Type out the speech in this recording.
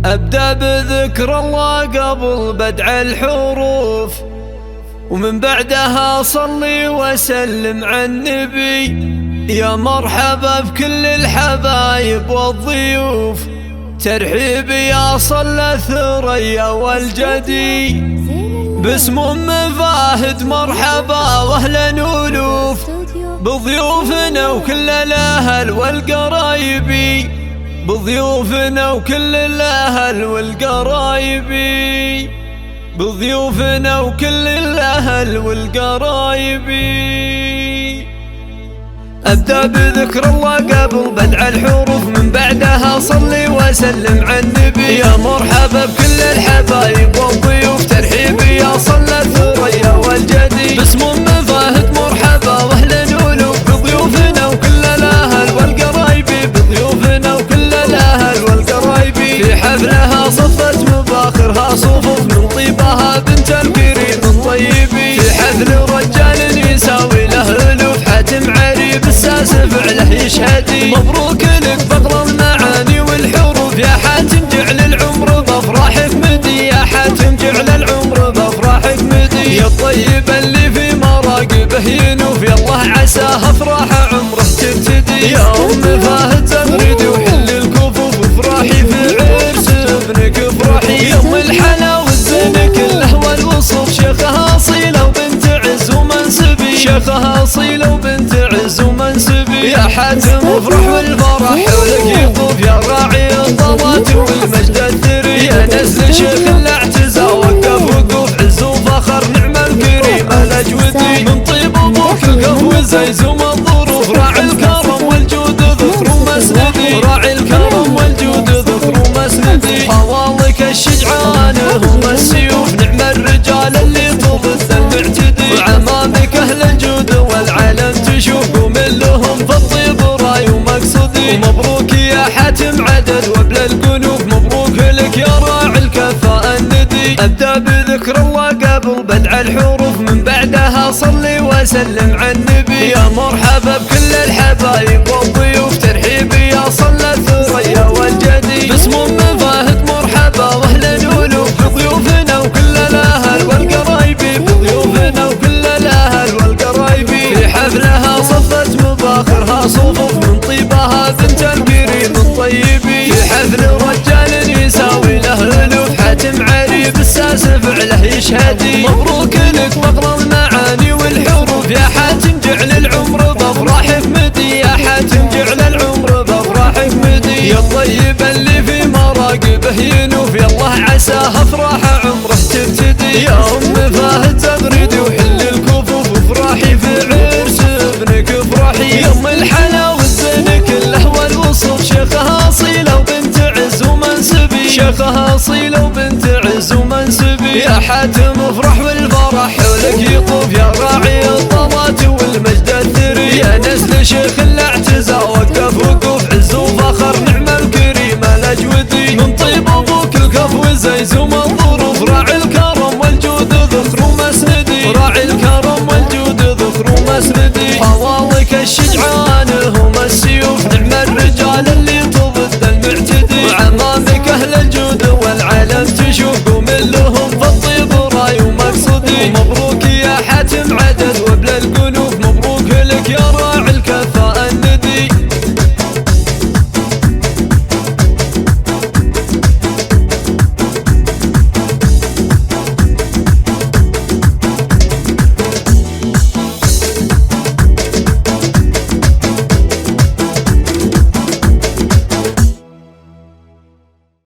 أبدأ بذكر الله قبل بدع الحروف، ومن بعدها صلي وسلم على النبي. يا مرحبا بكل الحبايب والضيوف، ترحيب يا صلى الثريا والجدي. باسم أم فهد مرحبا واهلا ألوف، بضيوفنا وكل الأهل والقرايبي، بضيوفنا وكل الأهل والقرايبي، بضيوفنا وكل الأهل والقرايبي. أبدأ بذكر الله قبل بدع الحروف، من بعدها صلي وسلم على النبي. يا مرحبا بكل الحبايب والضيوف، ترحيب يا صلى الثريا والجدي. باسم أم فهد مرحبا واهلا ألوف، بضيوفنا وكل الأهل والقرايبي، بضيوفنا وكل الأهل والقرايبي. في حفلها صفت مباخرها صفوف، من طيبها بنت الكريم الطيبي. في حفل رجال يساوي له ألوف، حاتم عريب الساس فعله يشهدي. مبروك لك بقرا المعاني والحروف، يا حاتم جعل العمر بافراحك مدي، يا حاتم جعل العمر بافراحك مدي. يا الطيب اللي في مراقبه ينوف، يالله عساه افراح عمره تبتدي. يا ام فهد زغردي وحل الكفوف، افراحي في عرس ابنك افراحي. يا ام الحلا والزين كله والوصف، شيخها اصيله وبنت عز ومنسبي، شيخها اصيله وبنت عز ومنسبي. يا حاتم افرح والفرح حولك يطوف، يا راعي الطلات والمجد الثري. يا نزل شيخ الاعتزا وقف وقوف، عز وفخر نعم الكريم الاجودي. من طيب ابوك القهوه زيزوم الظروف، راعي الكرم والجود ذكر ومسندي، راعي الكرم والجود ذكر ومسندي. خوالك الشجعان هم السيوف، نعم الرجال اللي تضد المعتدي. وعمامك اهل الجود والعالم تشوف، ومن لهم في الطيب راي ومقصدي. ومبروك يا حاتم عدد وبلا القلوب، مبروك لك يا راعي الكفاء الندي. أبدأ بذكر الله قبل بدع الحروف، من بعدها صلي وسلم على النبي. يا مرحبا بكل الحبايب والضيوف، ترحيب يا صلى الثريا والجدي. باسم أم فهد مرحبا واهلا ألوف، بضيوفنا وكل الأهل والقرايبي، بضيوفنا وكل الأهل والقرايبي. في حفلها صفت مباخرها صفوف، من طيبها بنت الكريم الطيبي. في حفل رجال يساوي له ألوف، حاتم عريب الساس فعله يشهدي. مبروك لك بقرا المعاني والحروف، يا حاتم جعل العمر بافراحك مدي، يا حاتم جعل العمر بافراحك مدي. يا الطيب اللي في مراقبه ينوف، يالله عساه افراح عمره تبتدي. يا ام فهد زغردي وحل الكفوف، افراحي في عرس ابنك افراحي. يا ام الحلا والزين كله والوصف، شيخها اصيله وبنت عز ومنسبي، شيخها اصيله وبنت عز ومنسبي. يا حاتم افرح والفرح حولك يطوف، يا راعي الطلات والمجد الثري. يا نزل شيخ